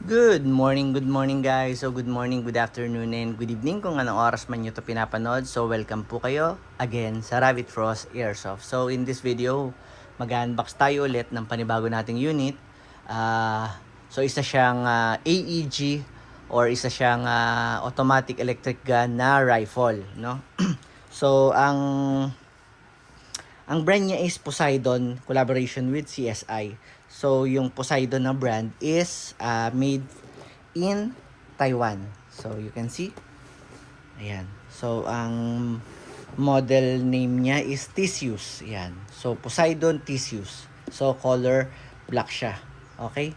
Good morning guys. So good morning, good afternoon, and good evening kung anong oras man nyo to pinapanood. So welcome po kayo again sa Rabbit Frost Airsoft. So in this video, mag-unbox tayo ulit ng panibago nating unit. So isa siyang AEG or isa siyang automatic electric gun na rifle, no? So ang brand niya is Poseidon collaboration with CSI. So yung Poseidon na brand is made in Taiwan. So you can see. Ayan. So ang model name niya is Theseus. Ayan. So Poseidon Theseus. So color black siya. Okay?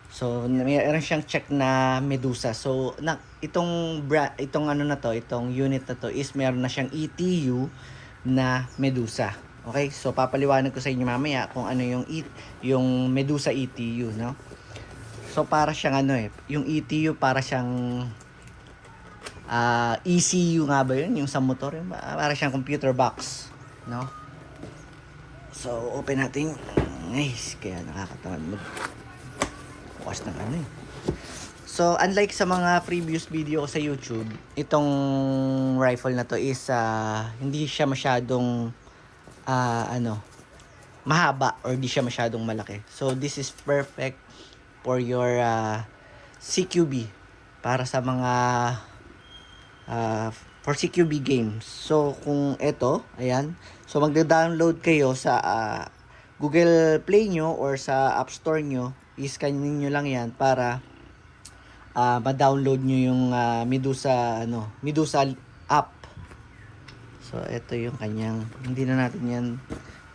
So mayroon siyang check na Medusa. So itong ano na to, itong unit na to is meron na siyang ETU na Medusa. Okay? So papaliwanag ko sa inyo mamaya kung ano yung Medusa ETU, no? So para siyang yung ETU para siyang ECU nga ba yun? Yung sa motor, yung para siyang computer box, no? So open natin. Nice, kaya nakakatamad bukas ng So unlike sa mga previous video ko sa YouTube, itong rifle na to is hindi siya masyadong mahaba or di siya masyadong malaki. So this is perfect for your CQB, para sa mga for CQB games. So kung ito, ayan, so magda-download kayo sa Google Play nyo or sa App Store nyo, i-scan niyo lang yan para ma-download nyo yung Medusa app. So ito yung kanyang, hindi na natin yan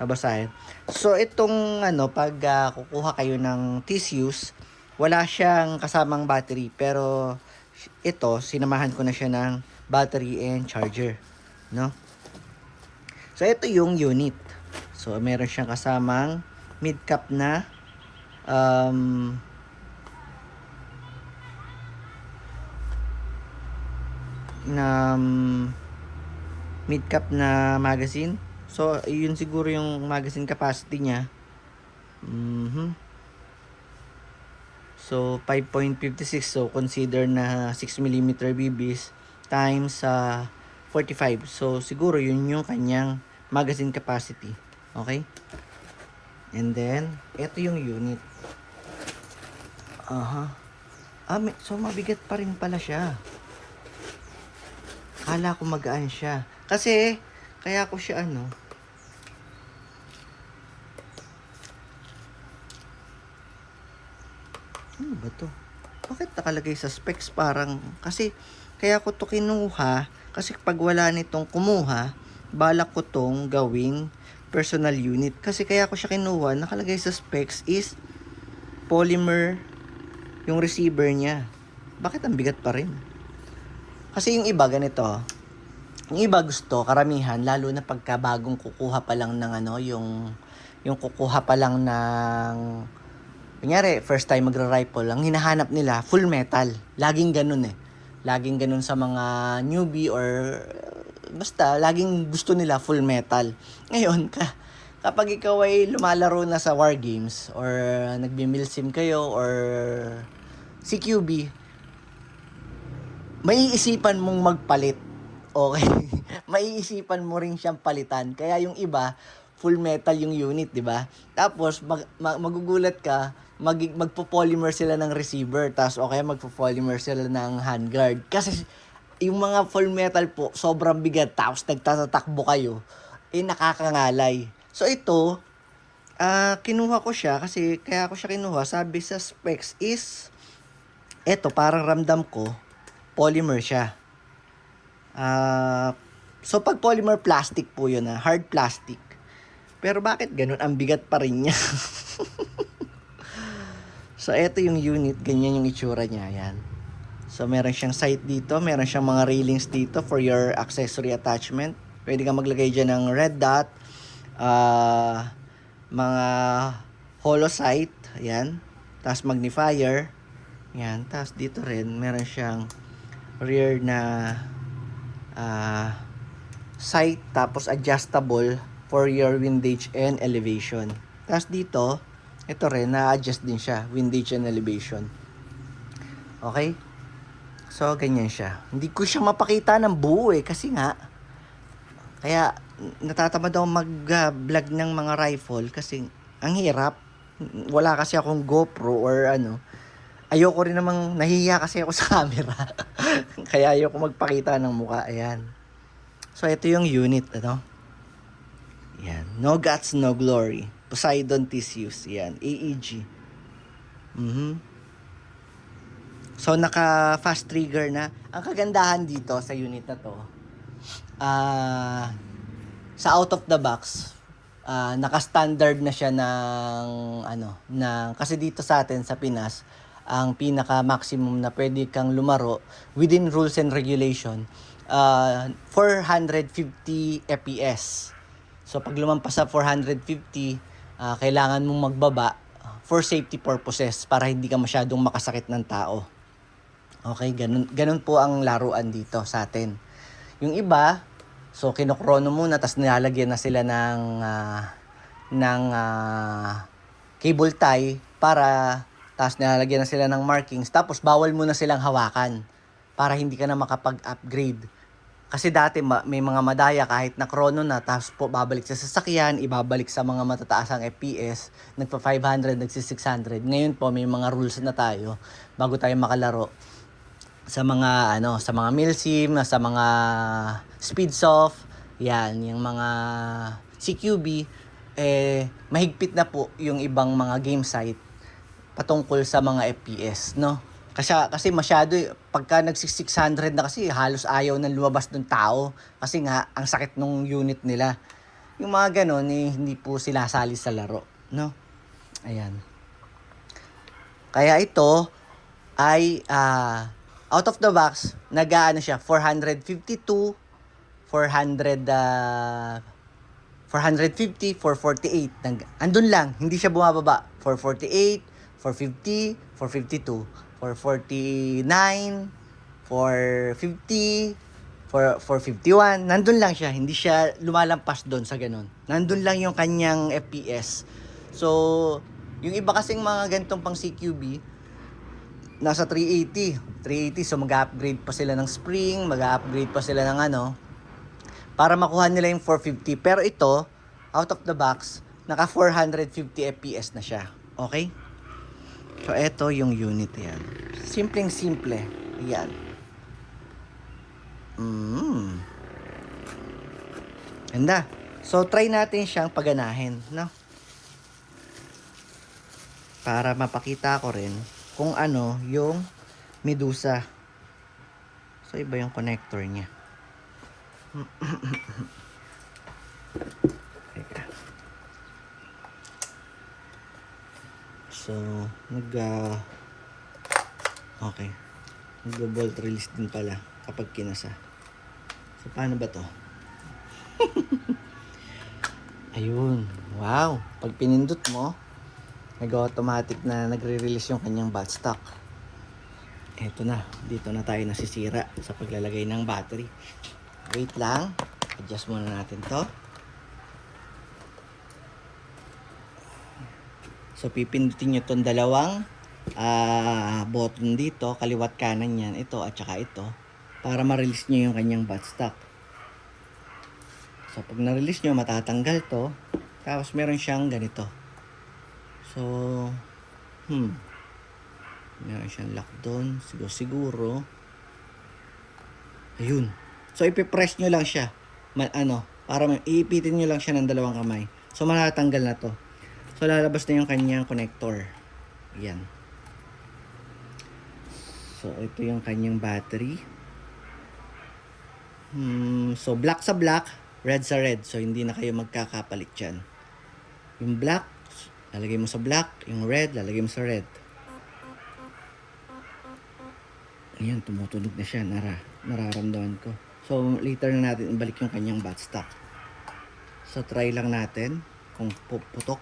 babasahin. So itong pag kukuha kayo ng Theseus, wala siyang kasamang battery, pero ito sinamahan ko na siya ng battery and charger, no? So ito yung unit. So meron siyang kasamang mid-cap na mid-cap na magazine. So yun siguro yung magazine capacity niya. So 5.56, so consider na 6mm BBs times 45. So siguro yun yung kanyang magazine capacity. Okay? And then ito yung unit. So mabigat pa rin pala siya. Kala ko magaan siya. Kasi kaya ko siya ano ba to? Bakit nakalagay sa specs parang, kasi kaya ko to kinuha kasi pag wala nitong kumuha, balak ko tong gawing personal unit. Kasi kaya ko siya kinuha, nakalagay sa specs is polymer yung receiver niya. Bakit ang bigat pa rin? Kasi yung iba ganito, yung iba gusto, karamihan, lalo na pagka bagong kukuha pa lang ng yung kukuha pa lang ng, kunyari, first time magra-rifle, ang hinahanap nila, full metal. Laging ganun Laging ganun sa mga newbie or basta, laging gusto nila full metal. Ngayon, kapag ikaw ay lumalaro na sa war games or nagbi-milsim kayo or CQB, maiisipan mong magpalit. Okay? Maiisipan mo rin siyang palitan. Kaya yung iba, full metal yung unit, di ba? Tapos, magugulat ka, magpo-polymer sila ng receiver, tapos okay, magpo-polymer sila ng handguard. Kasi, yung mga full metal po, sobrang bigat, tapos nagtatakbo kayo, nakakangalay. So, ito, kinuha ko siya, kasi kaya ko siya kinuha, sabi sa specs is, ito, parang ramdam ko, polymer siya. So, pag polymer plastic po yun, hard plastic. Pero bakit ganun? Ang bigat pa rin niya. So, eto yung unit. Ganyan yung itsura niya. Yan. So, meron siyang sight dito. Meron siyang mga railings dito for your accessory attachment. Pwede kang maglagay dyan ng red dot. Mga hollow sight. Yan. Tapos magnifier. Yan. Tapos dito rin, meron siyang rear na sight. Tapos adjustable for your windage and elevation. Tapos dito, ito rin, na-adjust din siya, windage and elevation. Okay? So, ganyan siya. Hindi ko siya mapakita ng buo kasi nga, kaya natatamad ako mag-vlog ng mga rifle kasi ang hirap. Wala kasi akong GoPro or ano. Ayoko rin namang, nahihiya kasi ako sa camera. Kaya ayoko magpakita ng mukha. Ayan. So, ito yung unit, ano. Yan. No guts, no glory. Poseidon Theseus. Yan. AEG. So, naka-fast trigger na. Ang kagandahan dito sa unit na to, sa out of the box, naka-standard na siya ng, kasi dito sa atin, sa Pinas, ang pinaka-maximum na pwede kang lumaro within rules and regulation, 450 FPS. So, pag lumampas sa 450, kailangan mong magbaba for safety purposes para hindi ka masyadong makasakit ng tao. Okay, ganun po ang laruan dito sa atin. Yung iba, so kinokrono muna, tapos nilalagyan na sila ng cable tie para, tapos nilalagyan na sila ng markings, tapos bawal muna silang hawakan para hindi ka na makapag-upgrade. Kasi dati may mga madaya kahit na krono na, tapos po babalik sa sasakyan, ibabalik sa mga matataasang FPS, nagpa 500, nagsi 600. Ngayon po may mga rules na tayo bago tayo makalaro sa mga sa mga milsim, sa mga speedsoft, yan, yung mga CQB, mahigpit na po yung ibang mga game site patungkol sa mga FPS, no? Kasi masyado, pagka nagsi 600 na kasi, halos ayaw nang lumabas ng tao kasi nga ang sakit nung unit nila. Yung mga ganon, hindi po sila sali sa laro, no? Ayan. Kaya ito ay out of the box, siya, 452, 450, 448. Andun lang, hindi siya bumababa. 448, 450, 452, 449, 450, 451. Nandun lang siya, hindi siya lumalampas doon sa ganun. Nandun lang yung kanyang FPS. So, yung iba kasing mga ganitong pang CQB, nasa 380. So, mag-upgrade pa sila ng spring, mag-upgrade pa sila ng para makuha nila yung 450. Pero ito, out of the box, naka 450 FPS na siya. Okay? So, ito yung unit yan. Simpleng-simple. Yan. Ganda. So, try natin siyang paganahin, no? Para mapakita ko rin kung ano yung Medusa. So, iba yung connector niya. So, okay. Nag-bolt release din pala kapag kinasa. So, paano ba to? Ayun. Wow. Pag pinindot mo, nag-automatic na nagre-release yung kanyang buttstock. Eto na. Dito na tayo nasisira sa paglalagay ng battery. Wait lang. Adjust muna natin to. So, pipindutin nyo itong dalawang button dito. Kaliwat kanan yan. Ito at saka ito. Para ma-release nyo yung kanyang buttstock. So, pag na-release nyo, matatanggal to. Tapos, meron siyang ganito. So, meron siyang lock doon. Siguro. Ayun. So, ipipress nyo lang siya. Para iipitin nyo lang siya ng dalawang kamay. So, matatanggal na to. So, lalabas na yung kanyang connector. Yan. So, ito yung kanyang battery. So, black sa black, red sa red. So, hindi na kayo magkakapalit dyan. Yung black, lalagay mo sa black. Yung red, lalagay mo sa red. Ayan, tumutunog na siya. Nararamdaman ko. So, later na natin ibalik yung kanyang buttstock. So, try lang natin kung putok.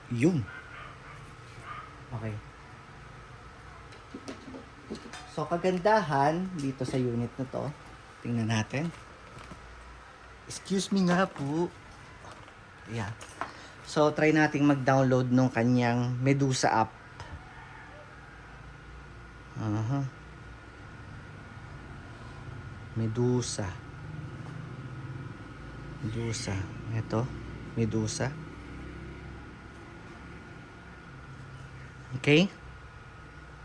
Yun. Okay. So, kagandahan dito sa unit na to. Tingnan natin. Excuse me nga po. Yeah. So, try nating mag-download ng kanyang Medusa app. Aha. Medusa. Medusa. Ito. Medusa. Okay.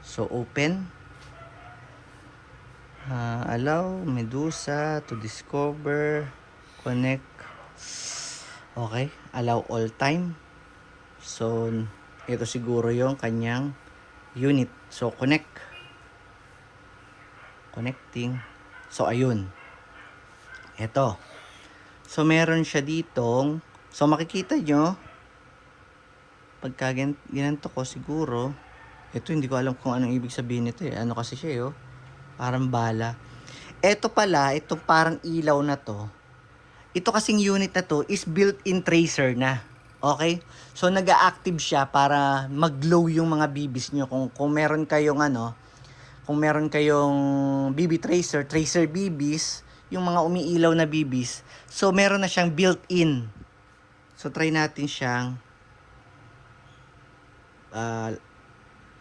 So, open. Allow Medusa to discover. Connect. Okay. Allow all time. So, ito siguro yung kanyang unit. So, connect. Connecting. So, ayun. Ito. So, meron siya ditong, so makikita nyo, pagka ginanto ko siguro, ito hindi ko alam kung anong ibig sabihin nito eh. Ano kasi siya parang bala. Ito pala, itong parang ilaw na to, ito kasing unit na to is built-in tracer na. Okay? So, nag-a-active siya para mag-glow yung mga BBs nyo. Kung meron kayong kung meron kayong BB tracer, tracer BBs, yung mga umiilaw na BBs, so meron na siyang built-in. So try natin siyang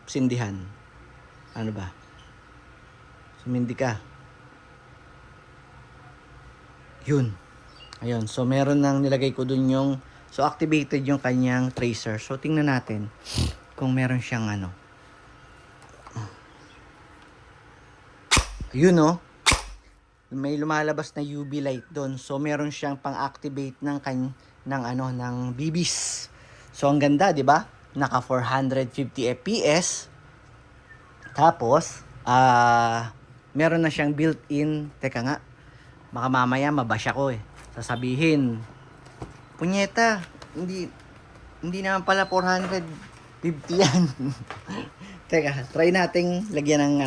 sindihan. Ano ba? Sumindi ka. Yun. Ayun. So meron nang nilagay ko dun yung, so activated yung kanyang tracer. So tingnan natin kung meron siyang Ayun may lumalabas na UV light doon. So meron siyang pang-activate ng ng BBs. So ang ganda, 'di ba? Naka 450 FPS. Tapos meron na siyang built-in, teka nga. Baka mamaya mabash ako sasabihin, punyeta, hindi naman pala 450 yan. Teka, try nating lagyan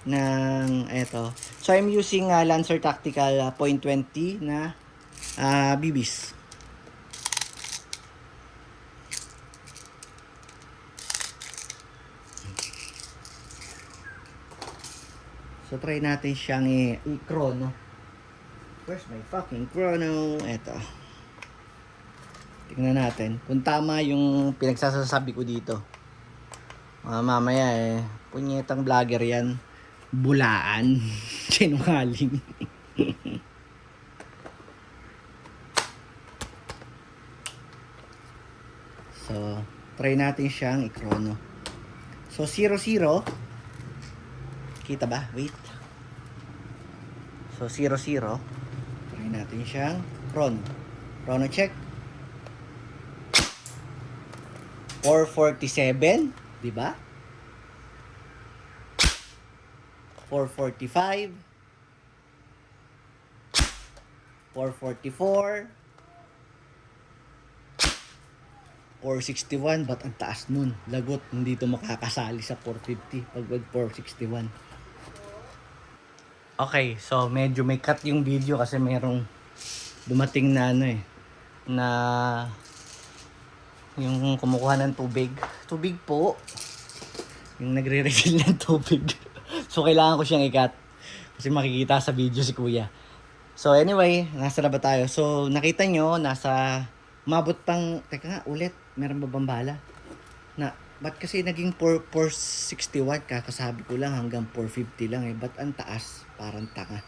ng eto. So I'm using Lancer Tactical .20 na BBs. So try natin siyang i-chrono. Where's my fucking chrono? Eto. Tingnan natin kung tama yung pinagsasabi ko dito. Mamaya punyetang vlogger yan. Bulaan. Sinungaling. So, try natin siyang i-chrono. So, 00. Kita ba? Wait. So, 00. Try natin siyang chrono. Chrono check. 447. Diba? 445, 444, 461. Ba't ang taas nun? Lagot, hindi ito makakasali sa 450 pag 461. Okay, so medyo may cut yung video kasi mayroong dumating na na yung kumukuha ng tubig. Tubig po. Yung nagre-refill ng tubig. So, kailangan ko siyang i-cut. Kasi makikita sa video si kuya. So, anyway, nasa na ba tayo? So, nakita nyo, umabot pang, teka nga, ulit, meron ba bang bala? Ba't kasi naging 461? Kakasabi ko lang hanggang 450 lang Ba't ang taas? Parang tanga.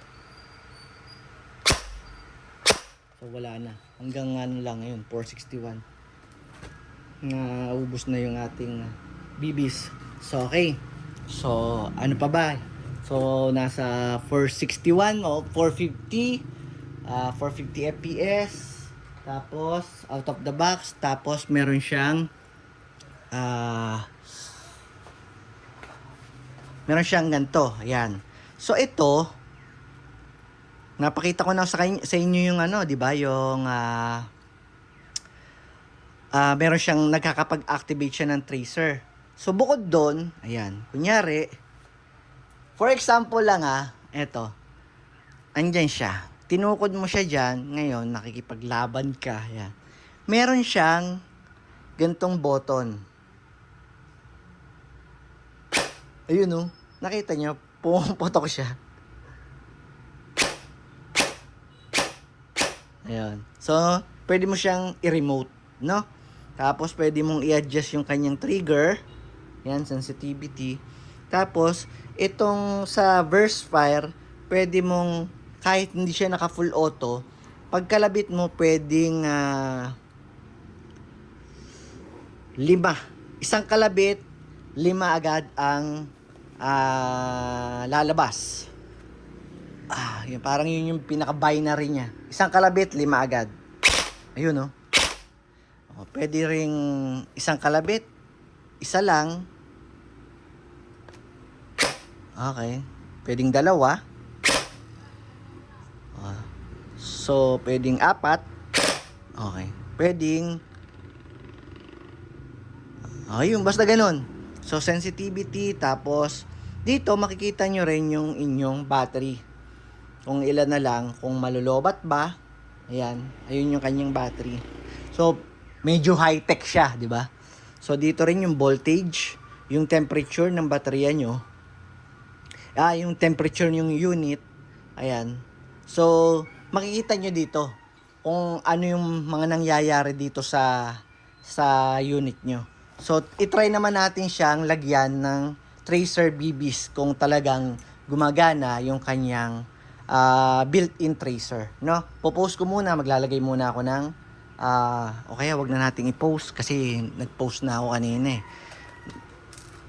So, wala na. Hanggang lang ngayon, 461. Ubus na yung ating BBs. So, okay. So, ano pa ba? So, nasa 461 o 450. 450 FPS. Tapos, out of the box. Tapos, meron siyang ganito. Ayan. So, ito, napakita ko na sa inyo yung di ba? Yung, meron siyang nagkakapag-activate siya ng tracer. So, bukod doon, ayan, kunyari, for example lang eto, andyan siya. Tinukod mo siya dyan, ngayon, nakikipaglaban ka, ayan. Meron siyang gantong button. Ayun nakita nyo, pumuputok siya. Ayan. So, pwede mo siyang i-remote, Tapos, pwede mong i-adjust yung kanyang trigger. Yan, sensitivity. Tapos, itong sa Verse Fire, pwede mong, kahit hindi siya naka full auto, pagkalabit mo, pwedeng 5. Isang kalabit, 5 agad ang lalabas. Yun, parang yun yung pinaka-binary niya. Isang kalabit, 5 agad. Ayun, oh. Pwede ring isang kalabit, isa lang. Okay. Pwedeng 2. So, pwedeng 4. Okay. Pwedeng ayun, basta ganun. So, sensitivity, tapos dito makikita nyo rin yung inyong battery. Kung ilan na lang, kung malulobat ba. Ayan, ayun yung kanyang battery. So, medyo high-tech siya, di ba? So, dito rin yung voltage, yung temperature ng baterya nyo. Yung temperature ng unit. Ayan. So, makikita nyo dito kung ano yung mga nangyayari dito sa unit nyo. So, itry naman natin siyang lagyan ng tracer BBs kung talagang gumagana yung kanyang built-in tracer, no? Po-post ko muna, maglalagay muna ako ng o kaya wag na nating i-post kasi nag-post na ako kanina eh.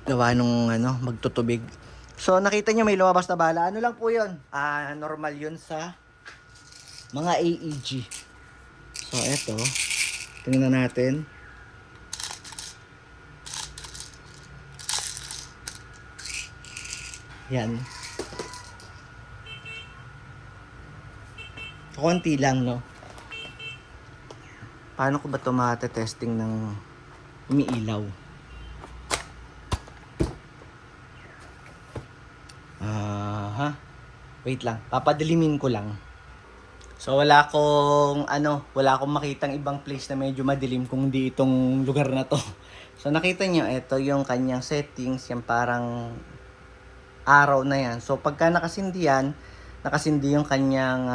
Gawa nung magtutubig. So, nakita nyo may lumabas na bala. Ano lang po yun? Normal yun sa mga AEG. So, eto. Tingnan natin. Yan. Konti lang, no? Paano ko ba ito matetesting ng umiilaw? Wait lang. Papadilimin ko lang. So, wala akong makitang ibang place na medyo madilim kung hindi itong lugar na to. So, nakita nyo, ito yung kanyang settings. Yung parang araw na yan. So, pagka nakasindi yan, nakasindi yung kanyang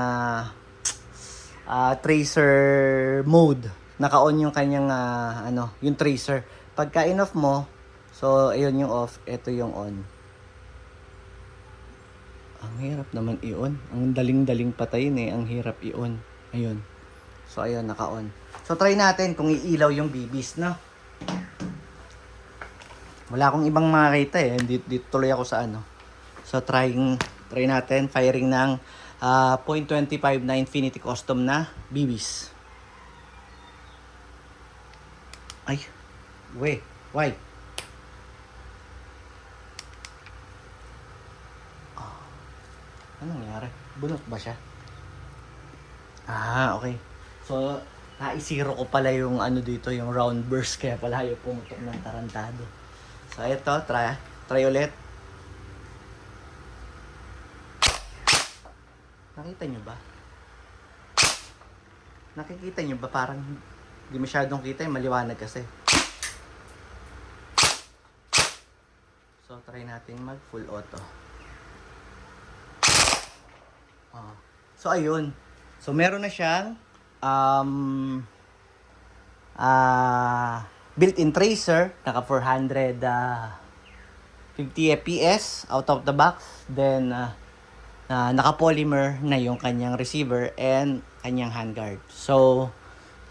tracer mode. Naka-on yung kanyang yung tracer. Pagka in-off mo, so, ayun yung off, ito yung on. Ang hirap naman i-on. Ang daling-daling patayin eh. Ang hirap i-on. Ayun. So, ayun, naka-on. So, try natin kung iilaw yung BBs, no? Wala akong ibang makakita eh. Dito tuloy ako sa So, try natin. Firing ng 0.25 na Infinity Custom na BBs. Ay. Why? Anong nangyari? Bunot ba siya? Okay. So, naisiro ko pala yung dito, yung round burst, kaya pala yung pumutok ng tarantado. So, ito, try ulit. Nakita nyo ba? Nakikita nyo ba? Parang hindi masyadong kita, maliwanag kasi. So, try natin mag full auto. So, ayun. So, meron na siyang built-in tracer. Naka 450 fps out of the box. Then, naka-polymer na yung kanyang receiver and kanyang handguard. So,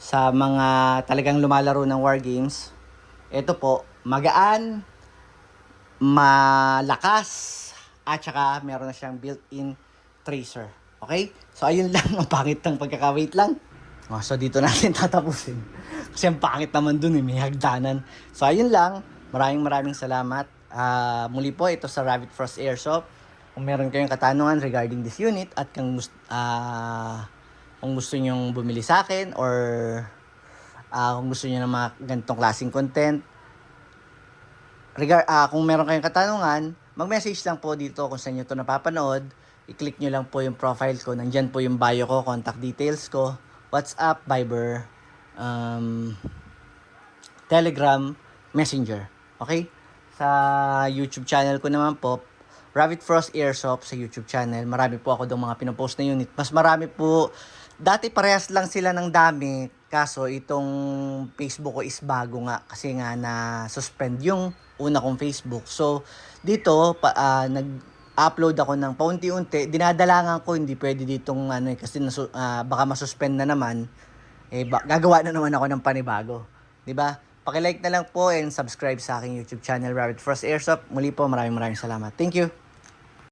sa mga talagang lumalaro ng war games, ito po, magaan, malakas, at saka meron na siyang built-in tracer. Okay? So, ayun lang. Ang pangit ng pagkaka-wait lang. So, dito natin tatapusin. Kasi ang pangit naman dun eh. May hagdanan. So, ayun lang. Maraming salamat. Muli po, ito sa Rabbit Frost Airsoft. Kung meron kayong katanungan regarding this unit at kung gusto nyong bumili sa akin or kung gusto nyo ng mga ganitong klaseng content, kung meron kayong katanungan, mag-message lang po dito kung saan nyo ito napapanood. I-click nyo lang po yung profile ko. Nandyan po yung bio ko, contact details ko, WhatsApp, Viber, Telegram, Messenger. Okay? Sa YouTube channel ko naman po, Rabbit Frost Airsoft sa YouTube channel. Marami po ako doon mga pinopost na unit. Mas marami po, dati parehas lang sila ng dami. Kaso itong Facebook ko is bago nga kasi nga na suspend yung una kong Facebook. So dito nag-upload ako ng paunti-unti. Dinadalangan ko, hindi pwede ditong ano kasi baka masuspend na naman. Gagawa na naman ako ng panibago. 'Di ba? Paki-like na lang po and subscribe sa aking YouTube channel, Rabbit Frost Airsoft. Muli po, maraming salamat. Thank you.